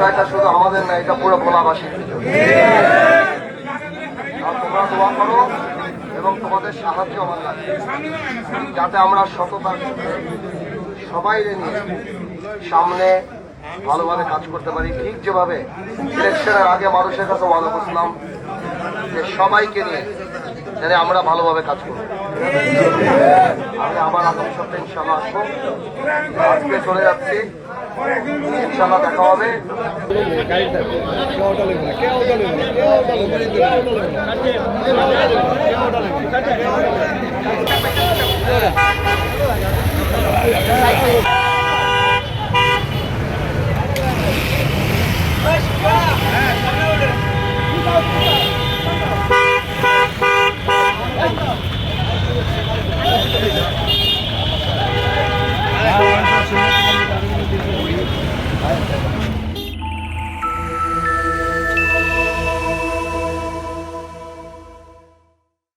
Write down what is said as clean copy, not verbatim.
এটা শুধু আমাদের না, এটা পুরো ভোলাবাসীর বিজয়। তোমরা দোয়া করো এবং তোমাদের সাহায্য আমার লাগবে, যাতে আমরা সততার সাথে সবাই নিয়ে সামনে ভালোভাবে কাজ করতে পারি। ঠিক যেভাবে ইলেকশনের আগে মানুষের কাছে ওয়াদা করছিলাম যে সবাইকে নিয়ে যেন আমরা ভালোভাবে কাজ করব। আমি আবার আগামী সপ্তাহে ইনশাল্লাহ আসবো। আজকে চলে যাচ্ছি, ইনশাল্লাহ দেখা হবে।